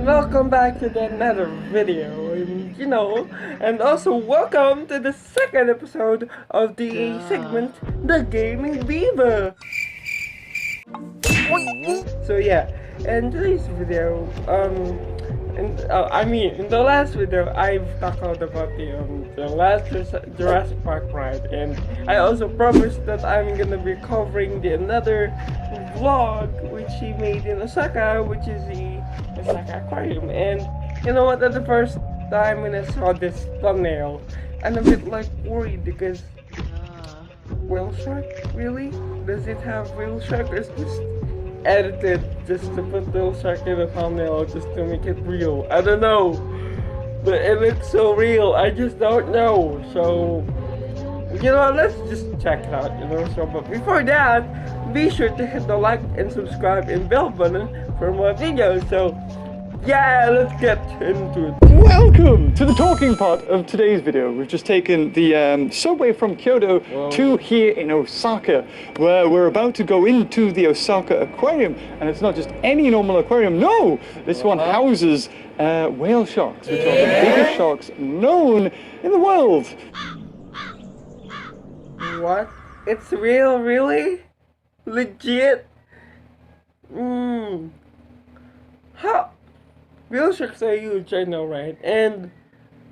and welcome back to another video, and also welcome to the second episode of the segment, The Gaming Beaver. So yeah, in today's video, in the last video, I've talked about the last Jurassic Park ride, and I also promised that I'm gonna be covering another vlog which he made in Osaka, which is the Osaka Aquarium. And you know what? At the first time when I saw this thumbnail, I'm a bit like worried because whale shark, really? Does it have whale shark? Or is just edited just to put whale shark in the thumbnail just to make it real? I don't know, but it looks so real. I just don't know. So let's just check it out. So but before that, be sure to hit the like and subscribe and bell button for more videos. So yeah, let's get into it. Welcome to the talking part of today's video. We've just taken the subway from Kyoto to here in Osaka, where we're about to go into the Osaka Aquarium. And it's not just any normal aquarium, no! This one houses whale sharks, which are the biggest sharks known in the world. What? It's real, really? Legit? How? Whale sharks are huge, I know, right? And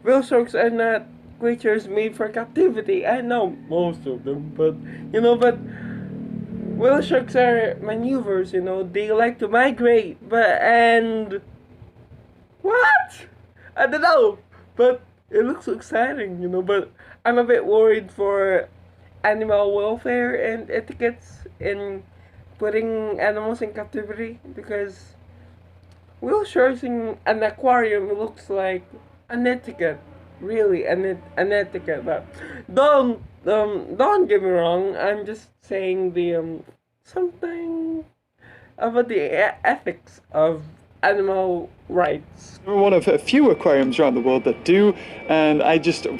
whale sharks are not creatures made for captivity. I know most of them, but whale sharks are maneuvers. They like to migrate. What? I don't know, but it looks so exciting, But I'm a bit worried for animal welfare and etiquettes in putting animals in captivity, because whale sharks in an aquarium looks like an etiquette, really an etiquette. But don't get me wrong. I'm just saying the something about the ethics of animal rights. We're one of a few aquariums around the world that do, and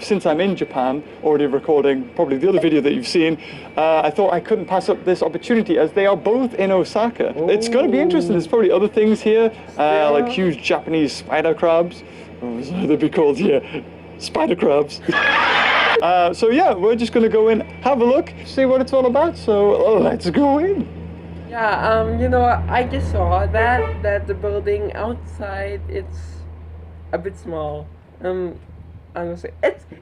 since I'm in Japan, already recording probably the other video that you've seen, I thought I couldn't pass up this opportunity as they are both in Osaka. Ooh. It's going to be interesting. There's probably other things here, like huge Japanese spider crabs. They'd be called, spider crabs. So yeah, we're just going to go in, have a look, see what it's all about, so let's go in. Yeah, I just saw that the building outside, it's a bit small. Honestly,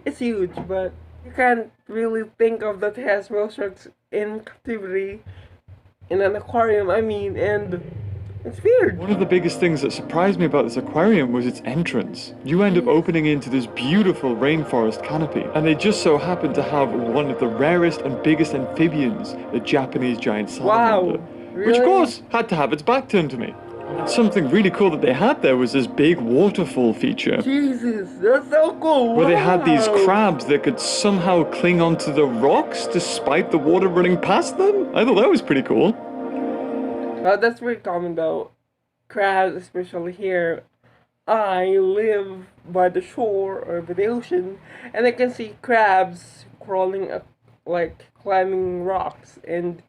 it's huge, but you can't really think of that it has whale sharks in captivity in an aquarium. And it's weird. One of the biggest things that surprised me about this aquarium was its entrance. You end up opening into this beautiful rainforest canopy, and they just so happen to have one of the rarest and biggest amphibians, the Japanese giant salamander. Wow. Really? Which of course had to have its back turned to me. Something really cool that they had there was this big waterfall feature. Jesus, that's so cool. Where they had these crabs that could somehow cling onto the rocks despite the water running past them. I thought that was pretty cool. That's very common though. Crabs, especially here. I live by the shore or by the ocean, and I can see crabs crawling up, like climbing rocks, and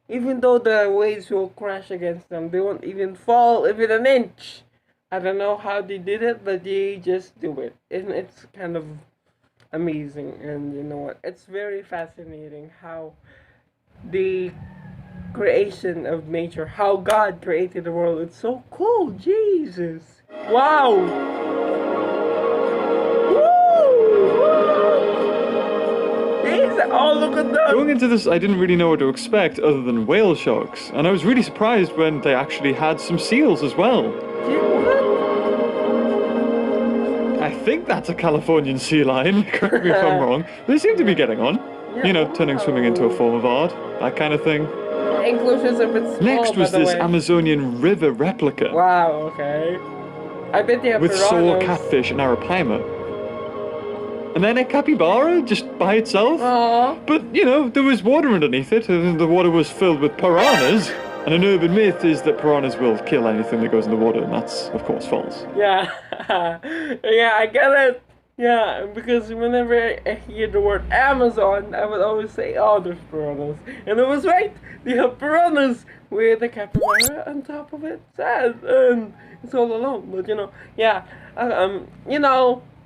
even though the waves will crash against them, they won't even fall even an inch. I don't know how they did it, but they just do it. And it's kind of amazing. And you know what? It's very fascinating how the creation of nature, how God created the world. It's so cool. Jesus. Wow. Oh, look at that! Going into this, I didn't really know what to expect other than whale sharks, and I was really surprised when they actually had some seals as well. I think that's a Californian sea lion, correct me if I'm wrong. They seem to be getting on. Turning swimming into a form of art, that kind of thing. Inclusions a bit small. Next was this Amazonian river replica. Wow, okay. I bet they have with piranhas. saw, catfish, and arapaima. And then a capybara just by itself. Aww. But, there was water underneath it, and the water was filled with piranhas. And an urban myth is that piranhas will kill anything that goes in the water, and that's, of course, false. Yeah. Yeah, I get it. Yeah, because whenever I hear the word Amazon, I would always say, oh, there's piranhas. And it was right! They have piranhas with a capybara on top of it. Sad. And it's all alone. But, yeah.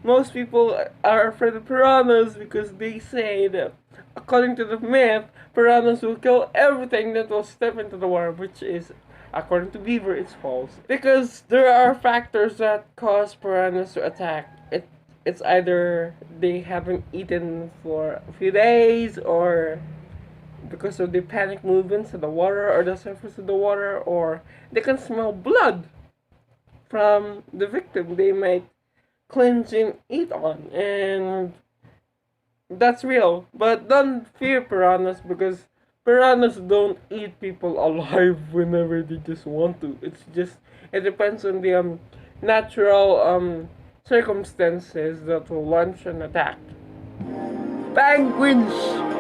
Most people are afraid of piranhas because they say that, according to the myth, piranhas will kill everything that will step into the water, which is, according to Beaver, it's false. Because there are factors that cause piranhas to attack. It's either they haven't eaten for a few days, or because of the panic movements of the water or the surface of the water, or they can smell blood from the victim they might cleanse and eat on. And that's real. But don't fear piranhas, because piranhas don't eat people alive whenever they just want to. It depends on the natural circumstances that will launch an attack. Penguins!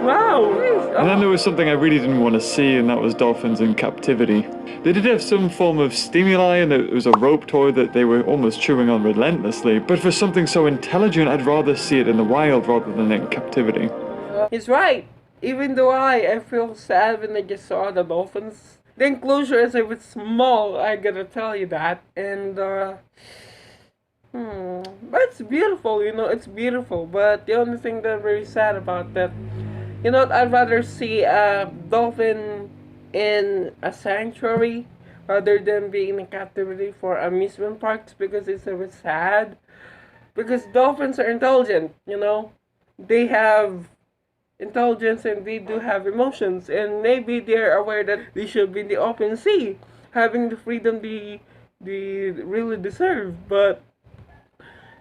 Wow! And then there was something I really didn't want to see, and that was dolphins in captivity. They did have some form of stimuli, and it was a rope toy that they were almost chewing on relentlessly, but for something so intelligent, I'd rather see it in the wild rather than in captivity. He's right! Even though I feel sad when I just saw the dolphins. The enclosure is a bit small, I gotta tell you that. And, but it's beautiful, it's beautiful. But the only thing that's very sad about that, I'd rather see a dolphin in a sanctuary rather than being in captivity for amusement parks, because it's a bit sad. Because dolphins are intelligent, They have intelligence and they do have emotions, and maybe they're aware that they should be in the open sea, having the freedom they really deserve. But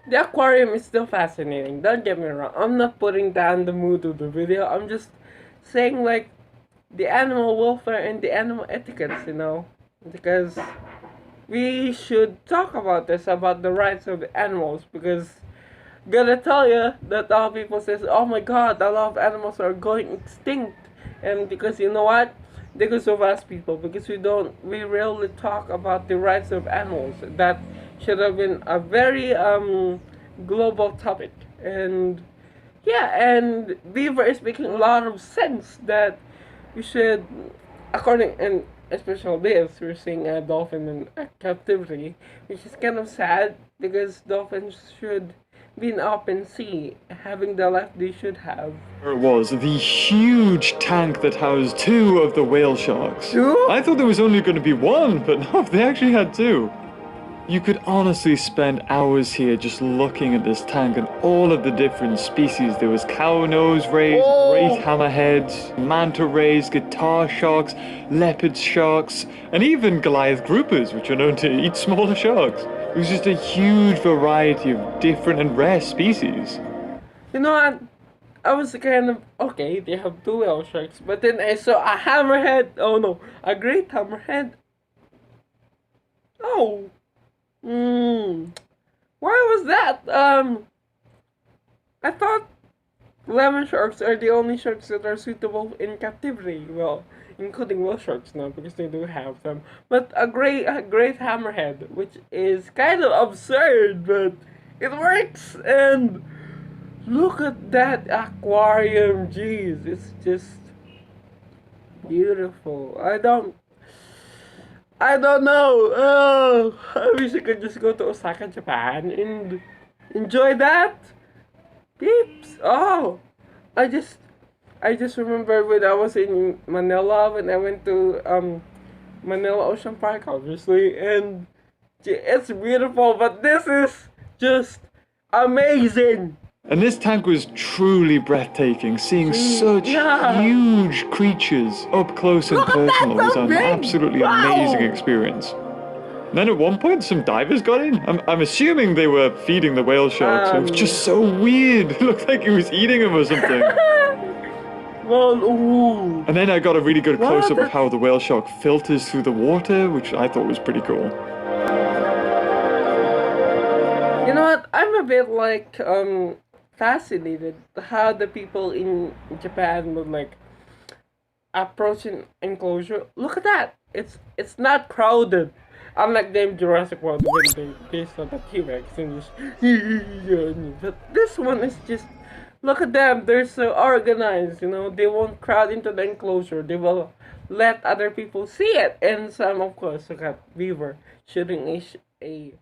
the aquarium is still fascinating, don't get me wrong. I'm not putting down the mood of the video. I'm just saying, like, the animal welfare and the animal etiquettes, because we should talk about this, about the rights of the animals. Because gotta tell you that a lot of people says, oh my god, a lot of animals are going extinct. And because you know what, because of us people, because we rarely talk about the rights of animals. That should have been a very global topic. And yeah, and Beaver is making a lot of sense that we should, according, and especially this, we're seeing a dolphin in captivity, which is kind of sad, because dolphins should be in open sea, having the life they should have. It was the huge tank that housed 2 of the whale sharks. 2? I thought there was only going to be 1, but no, they actually had 2. You could honestly spend hours here just looking at this tank and all of the different species. There was cow nose rays, wraith hammerheads, manta rays, guitar sharks, leopard sharks, and even Goliath groupers, which are known to eat smaller sharks. It was just a huge variety of different and rare species. You know what? I was kind of, okay, they have 2 whale sharks, but then I saw a hammerhead. Oh no, a great hammerhead. Oh. Why was that? I thought lemon sharks are the only sharks that are suitable in captivity. Well, including whale sharks now, because they do have them. But a great hammerhead, which is kind of absurd, but it works. And look at that aquarium. Jeez, it's just beautiful. I don't know. Oh, I wish I could just go to Osaka, Japan, and enjoy that. Peeps. Oh, I just remember when I was in Manila, when I went to Manila Ocean Park, obviously, and it's beautiful. But this is just amazing. And this tank was truly breathtaking. Seeing such huge creatures up close and personal was an absolutely amazing experience. And then at one point, some divers got in. I'm assuming they were feeding the whale sharks. It was just so weird. It looked like it was eating them or something. Well, ooh. And then I got a really good close-up of how the whale shark filters through the water, which I thought was pretty cool. You know what? I'm a bit like fascinated how the people in Japan would like approach an enclosure. Look at that! It's not crowded. Unlike them Jurassic World when they saw the T-Rex and just but this one is just look at them, they're so organized, you know, they won't crowd into the enclosure, they will let other people see it. And some of course look at Beaver shooting a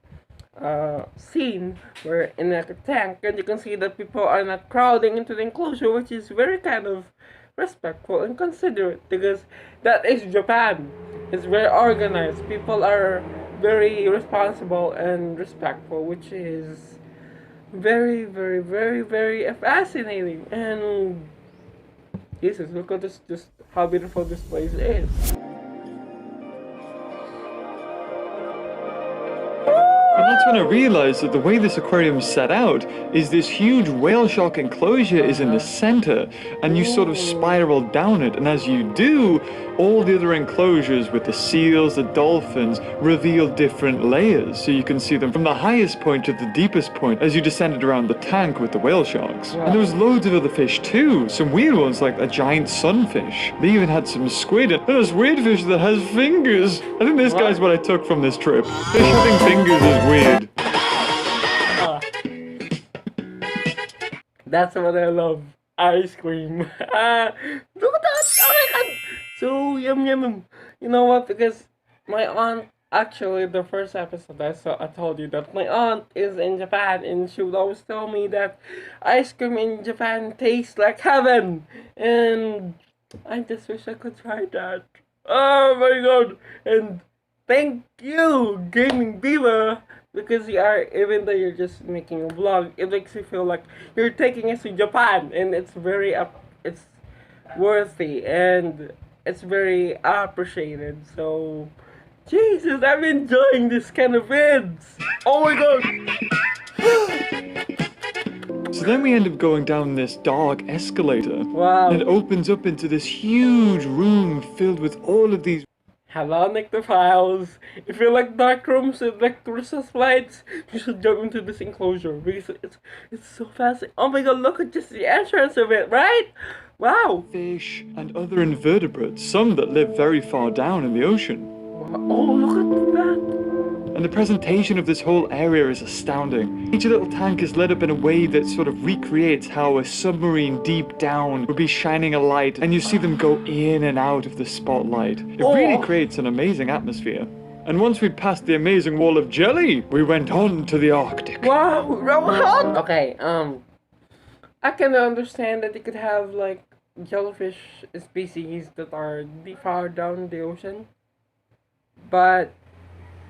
scene where in a tank, and you can see that people are not crowding into the enclosure, which is very kind of respectful and considerate because that is Japan. It's very organized. People are very responsible and respectful, which is very, very, very, very fascinating. And Jesus, look at this, just how beautiful this place is. And that's when I realized that the way this aquarium is set out is this huge whale shark enclosure is in the center, and you sort of spiral down it, and as you do, all the other enclosures with the seals, the dolphins, reveal different layers, so you can see them from the highest point to the deepest point as you descended around the tank with the whale sharks. And there was loads of other fish too, some weird ones like a giant sunfish. They even had some squid, and there's weird fish that has fingers. I think this guy's what I took from this trip. Fish having fingers is weird. That's what I love. Ice cream. Look at that! Oh my god! So yum yum yum. You know what? Because my aunt, actually, the first episode I told you that my aunt is in Japan, and she would always tell me that ice cream in Japan tastes like heaven. And I just wish I could try that. Oh my god! And thank you, Gaming Beaver, because you are, even though you're just making a vlog, it makes you feel like you're taking us to Japan, and it's very it's worthy and it's very appreciated. So, Jesus, I'm enjoying this kind of vids. Oh my god! So then we end up going down this dark escalator. Wow. And it opens up into this huge room filled with all of these. Hello, Nectophiles. If you like dark rooms and like Christmas lights, you should jump into this enclosure because it's so fascinating. Oh my god, look at just the entrance of it, right? Wow. Fish and other invertebrates, some that live very far down in the ocean. Oh, look at that. And the presentation of this whole area is astounding. Each little tank is lit up in a way that sort of recreates how a submarine deep down would be shining a light, and you see them go in and out of the spotlight. It really creates an amazing atmosphere. And once we'd passed the amazing wall of jelly, we went on to the Arctic. Wow, okay, I can understand that you could have like jellyfish species that are deep far down the ocean, but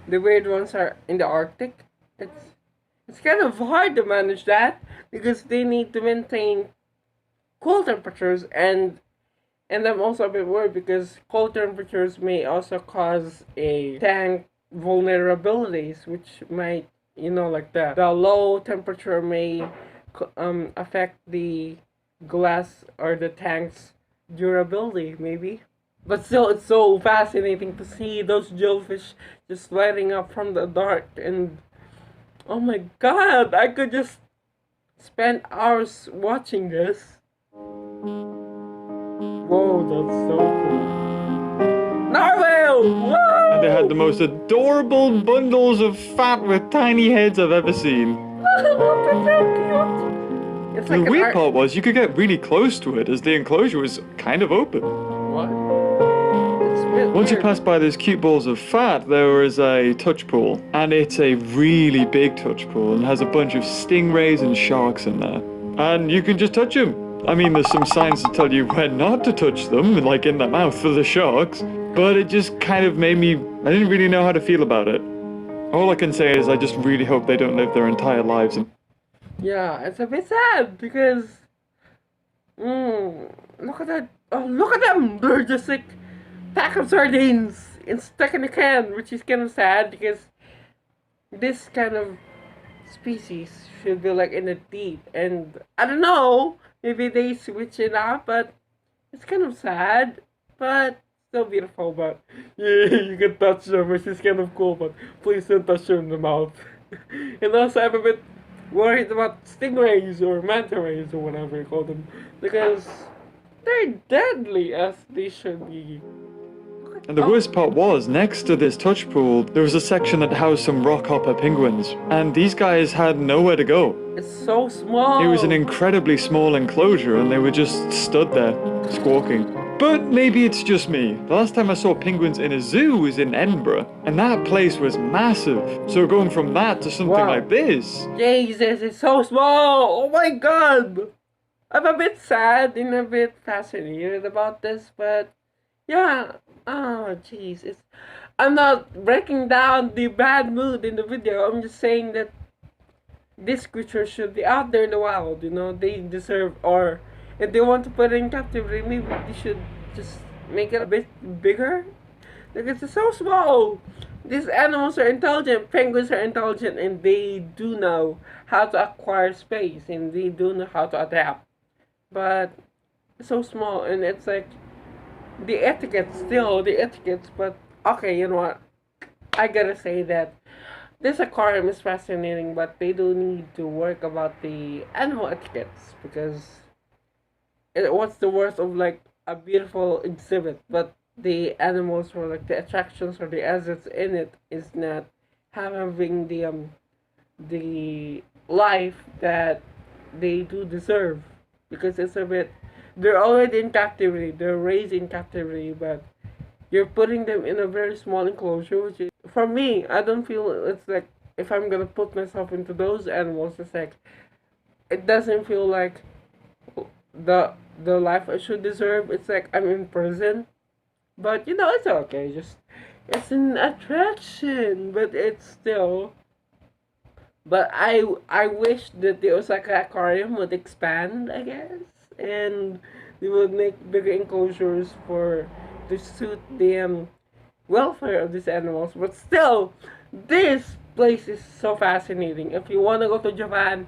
the weird ones are in the Arctic. It's kind of hard to manage that because they need to maintain cool temperatures, and I'm also a bit worried because cold temperatures may also cause a tank vulnerabilities, which might, you know, like the low temperature may affect the glass or the tank's durability, maybe. But still, it's so fascinating to see those jellyfish just lighting up from the dark, and oh my god, I could just spend hours watching this. Whoa, that's so cool. Narwhal! Whoa! And they had the most adorable bundles of fat with tiny heads I've ever seen. Look at that cute! It's like The weird part was you could get really close to it as the enclosure was kind of open. What? Once you pass by those cute balls of fat, there is a touch pool, and it's a really big touch pool and has a bunch of stingrays and sharks in there. And you can just touch them. I mean, there's some signs to tell you when not to touch them, like in the mouth for the sharks, but it just kind of made me, I didn't really know how to feel about it. All I can say is I just really hope they don't live their entire lives in. Yeah, it's a bit sad because, look at that, oh, look at them, they're just like pack of sardines and stuck in a can, which is kind of sad because this kind of species should be like in the deep, and I don't know, maybe they switch it up, but it's kind of sad, but still beautiful. But yeah, you can touch them, which is kind of cool, but please don't touch them in the mouth. And also I'm a bit worried about stingrays or manta rays or whatever you call them, because they're deadly as they should be. Look And the worst part was, next to this touch pool, there was a section that housed some rockhopper penguins. And these guys had nowhere to go. It's so small. It was an incredibly small enclosure and they were just stood there, squawking. But maybe it's just me. The last time I saw penguins in a zoo was in Edinburgh, and that place was massive. So going from that to something like this... Jesus, it's so small! Oh my god! I'm a bit sad and a bit fascinated about this, but... yeah, oh jeez, I'm not breaking down the bad mood in the video, I'm just saying that this creature should be out there in the wild, you know, they deserve, or if they want to put it in captivity, maybe they should just make it a bit bigger, because it's so small. These animals are intelligent, penguins are intelligent, and they do know how to acquire space, and they do know how to adapt, but it's so small, and it's like, the etiquette, but okay, you know what, I gotta say that this aquarium is fascinating, but they do need to work about the animal etiquettes, because what's the worth of like a beautiful exhibit, but the animals or like the attractions or the assets in it is not having the life that they do deserve, because it's a bit, they're already in captivity, they're raised in captivity, but you're putting them in a very small enclosure, which is, for me, I don't feel, it's like, if I'm gonna put myself into those animals, it's like, it doesn't feel like the life I should deserve. It's like I'm in prison, but you know, it's okay, just, it's an attraction, but it's still, but I wish that the Osaka Aquarium would expand, I guess, and they would make bigger enclosures to suit the welfare of these animals. But still, this place is so fascinating. If you want to go to Japan,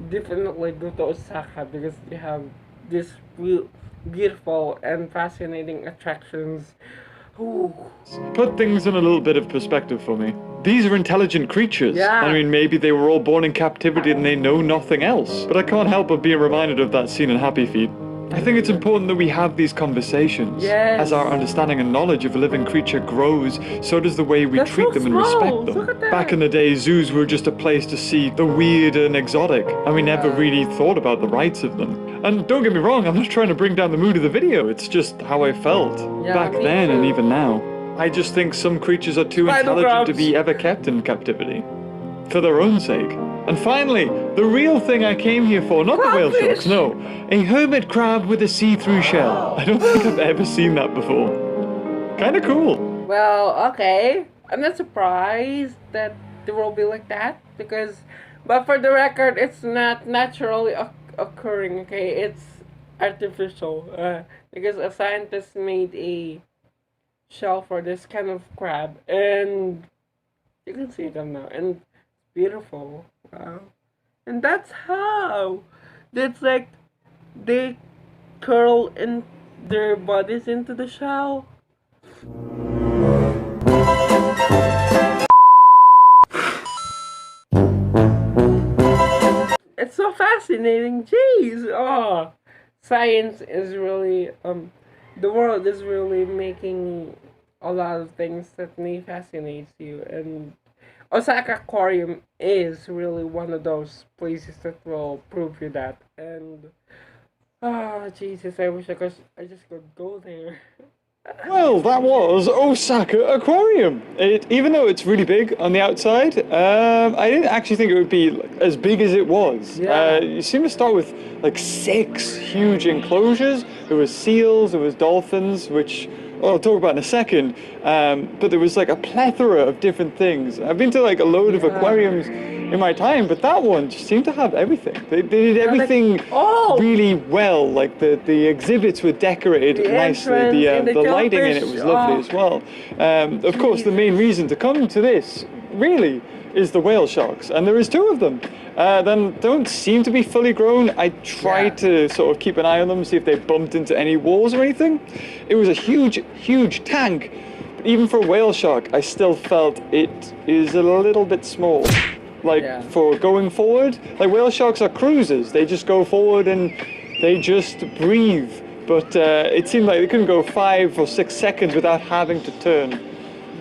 definitely go to Osaka, because you have this real beautiful and fascinating attractions. Ooh. Put things in a little bit of perspective for me. These are intelligent creatures. Yeah. I mean, maybe they were all born in captivity and they know nothing else. But I can't help but being reminded of that scene in Happy Feet. I think it's important that we have these conversations. Yes. As our understanding and knowledge of a living creature grows, so does the way we treat them and respect them. Look at that. Back in the day, zoos were just a place to see the weird and exotic, and we never really thought about the rights of them. And don't get me wrong, I'm not trying to bring down the mood of the video, it's just how I felt back then and even now. I just think some creatures are too intelligent to be ever kept in captivity. For their own sake. And finally, the real thing I came here for, not the whale sharks, no. A hermit crab with a see-through shell. I don't think I've ever seen that before. Kinda cool. Well, okay. I'm not surprised that there will be like that, because, but for the record, it's not naturally occurring, okay? It's artificial. Because a scientist made a shell for this kind of crab, and you can see them now, and it's beautiful. Wow. And that's how it's like they curl in their bodies into the shell. It's so fascinating. Jeez. Oh, science is really the world is really making a lot of things that may fascinate you, and Osaka Aquarium is really one of those places that will prove you that. And Jesus, I wish I just could go there. Well, that was Osaka Aquarium. Even though it's really big on the outside, I didn't actually think it would be as big as it was. Yeah. You seem to start with like 6 huge enclosures. There was seals, there was dolphins, which I'll talk about in a second. But there was like a plethora of different things. I've been to like a load of aquariums in my time, but that one just seemed to have everything. They did everything really well. Like the exhibits were decorated nicely. The lighting in it was lovely as well. Of course, the main reason to come to this really is the whale sharks, and there is 2 of them. Then don't seem to be fully grown. I tried to sort of keep an eye on them, see if they bumped into any walls or anything. It was a huge tank. But even for a whale shark, I still felt it is a little bit small. For going forward, like whale sharks are cruisers. They just go forward and they just breathe but it seemed like they couldn't go 5 or 6 seconds without having to turn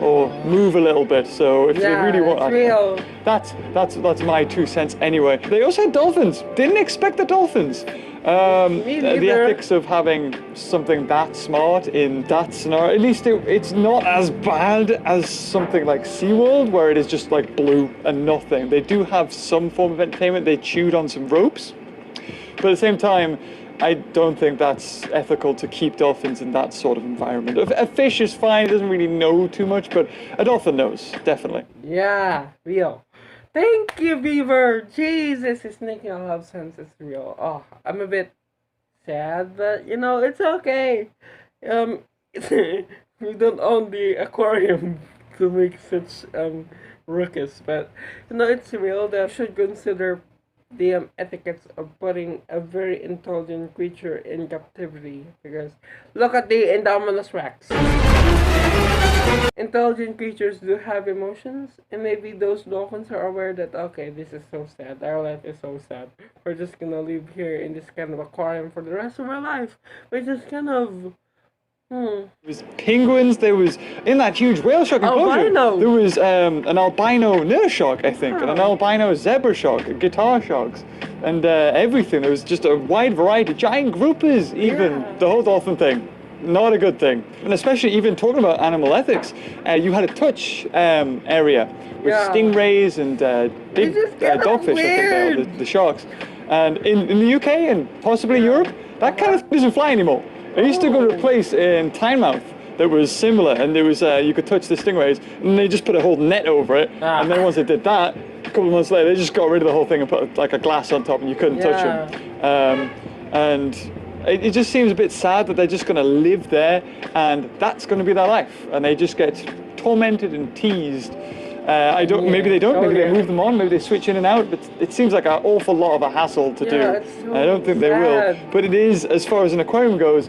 or move a little bit. So if they really want, it's real. that's my 2 cents anyway. They also had dolphins. Didn't expect the dolphins. Me The neither. ethics of having something that smart in that scenario, at least it's not as bad as something like SeaWorld, where it is just like blue and nothing. They do have some form of entertainment. They chewed on some ropes, but at the same time, I don't think that's ethical to keep dolphins in that sort of environment. A fish is fine, it doesn't really know too much, but a dolphin knows, definitely. Yeah, real. Thank you, Beaver. Jesus, it's making a lot of sense. It's real. Oh, I'm a bit sad, but you know, it's okay. We don't own the aquarium to make such ruckus, but you know, it's real that we should consider the etiquettes of putting a very intelligent creature in captivity, because look at the Indominus Rex. Intelligent creatures do have emotions, and maybe those dolphins are aware that, okay, this is so sad, our life is so sad, we're just gonna live here in this kind of aquarium for the rest of our life, which is kind of There was penguins, there was, in that huge whale shark enclosure, Albino. there was an albino nurse shark, I think, and an albino zebra shark, guitar sharks, and everything. There was just a wide variety, giant groupers even, the whole dolphin thing. Not a good thing. And especially even talking about animal ethics, you had a touch area with stingrays and big dogfish, I think they are, the sharks. And in the UK and possibly Europe, that kind of doesn't fly anymore. I used to go to a place in Tynemouth that was similar, and there was you could touch the stingrays, and they just put a whole net over it. And then once they did that, a couple of months later, they just got rid of the whole thing and put like a glass on top, and you couldn't touch them. And it just seems a bit sad that they're just going to live there, and that's going to be their life, and they just get tormented and teased. I don't. Maybe they don't. Maybe they move them on. Maybe they switch in and out. But it seems like an awful lot of a hassle to do. So I don't think they will. But it is, as far as an aquarium goes,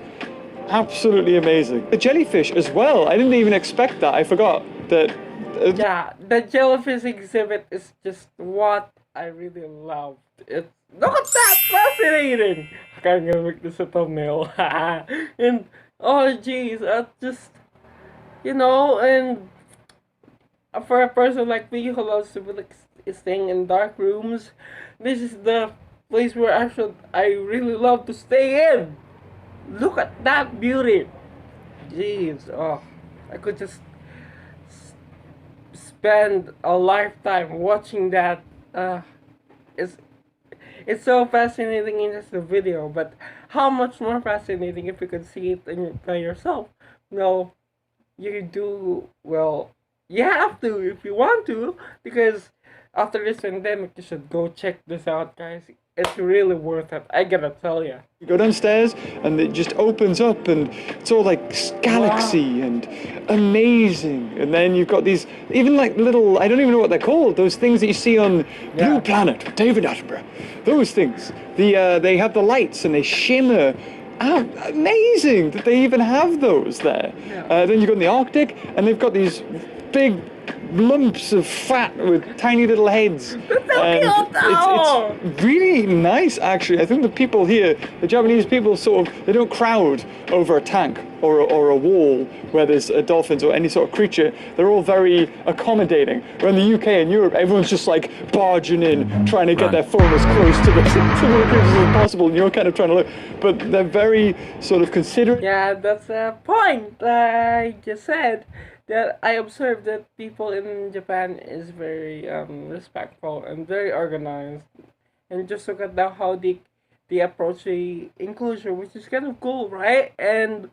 absolutely amazing. The jellyfish as well. I didn't even expect that. I forgot that. The jellyfish exhibit is just what I really loved. It's look at that, fascinating. Okay, I'm gonna make this a thumbnail. And oh jeez, just and. For a person like me who loves to be staying in dark rooms, this is the place where I really love to stay in. Look at that beauty. Jeez, I could just spend a lifetime watching that. It's so fascinating in just the video, but how much more fascinating if you could see it by yourself. No, you do well. You have to if you want to, because after this pandemic, you should go check this out, guys. It's really worth it. I gotta tell you. You go downstairs and it just opens up and it's all like galaxy and amazing. And then you've got these even like little, I don't even know what they're called, those things that you see on Blue Planet, David Attenborough. Those things. They have the lights and they shimmer. Amazing that they even have those there. Then you go in the Arctic and they've got these big lumps of fat with tiny little heads. It's really nice, actually. I think the people here, the Japanese people, they don't crowd over a tank or a wall where there's dolphins or any sort of creature. They're all very accommodating. Where in the UK and Europe, everyone's just like barging in, trying to get their phone as close to the creatures as possible, and you're kind of trying to look. But they're very sort of considerate. Yeah, that's a point I just said. That I observed that people in Japan is very respectful and very organized, and just look at how they approach the inclusion, which is kind of cool, right? And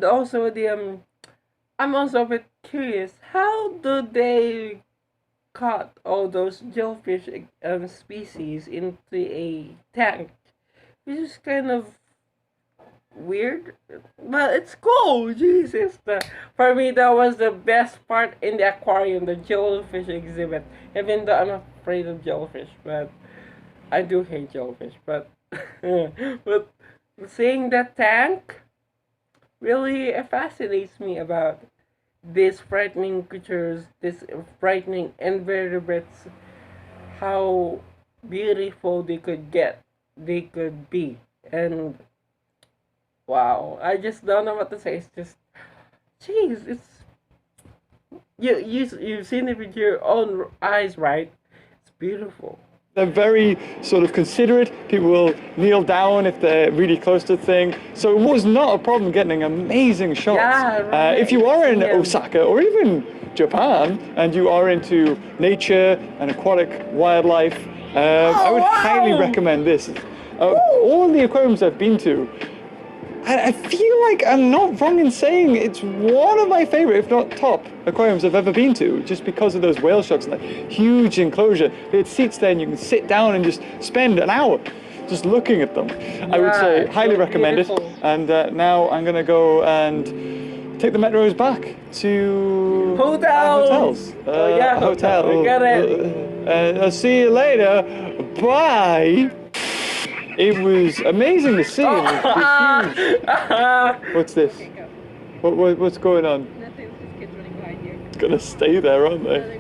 also I'm also a bit curious, how do they cut all those jellyfish species into a tank, which is kind of weird, but it's cool. Jesus, for me that was the best part in the aquarium, the jellyfish exhibit. Even though I'm afraid of jellyfish, but I do hate jellyfish. But but seeing that tank really fascinates me about these frightening creatures, these frightening invertebrates, how beautiful they could be, and Wow, I just don't know what to say. It's just, jeez, it's you've seen it with your own eyes, right? It's beautiful. They're very sort of considerate. People will kneel down if they're really close to the thing. So it was not a problem getting amazing shots. Yeah, right. If you are in Yeah. Osaka or even Japan and you are into nature and aquatic wildlife, I would highly recommend this. All the aquariums I've been to, I feel like I'm not wrong in saying it's one of my favorite, if not top, aquariums I've ever been to, just because of those whale sharks and that huge enclosure. It seats there and you can sit down and just spend an hour just looking at them. I would say it's highly so recommend beautiful. it. And now I'm going to go and take the metros back to Hotels. hotels. Yeah, hotel. We got it. I'll see you later. Bye. It was amazing to see. It was huge. What's this? What's going on? Nothing, just kids running behind you. It's gonna stay there, aren't they?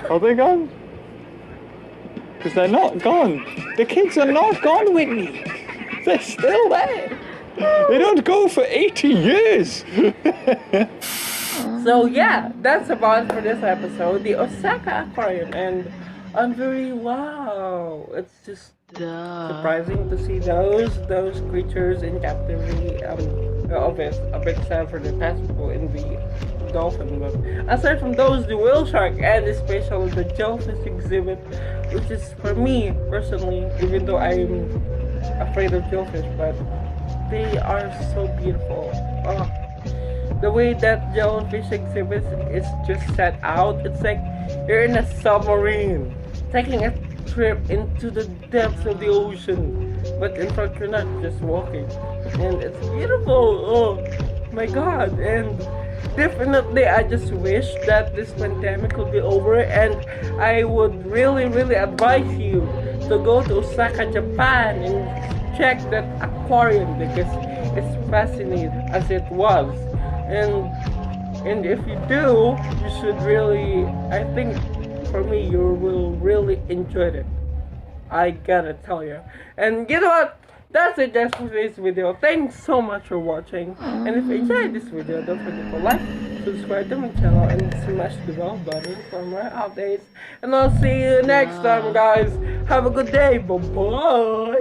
Are they gone? Because they're not gone. The kids are not gone, Whitney. They're still there. They don't go for 80 years. So yeah, that's about it for this episode, the Osaka Aquarium, and I'm very wow. It's just surprising to see those creatures in captivity. Obvious, a bit sad for the past people in the dolphin, but aside from those, the whale shark and especially the jellyfish exhibit, which is for me personally, even though I'm afraid of jellyfish, but they are so beautiful. Oh, the way that jellyfish exhibit is just set out, it's like you're in a submarine taking a trip into the depths of the ocean, but in fact you're not, just walking, and it's beautiful. Oh my god. And definitely I just wish that this pandemic would be over, and I would really advise you to go to Osaka, Japan, and check that aquarium because it's fascinating as it was. And if you do, you should really, I think for me, you will really enjoy it. I gotta tell you. And you know what? That's it just for this video. Thanks so much for watching. And if you enjoyed this video, don't forget to like, subscribe to my channel, and smash the bell button for more updates. And I'll see you next time, guys. Have a good day. Bye-bye.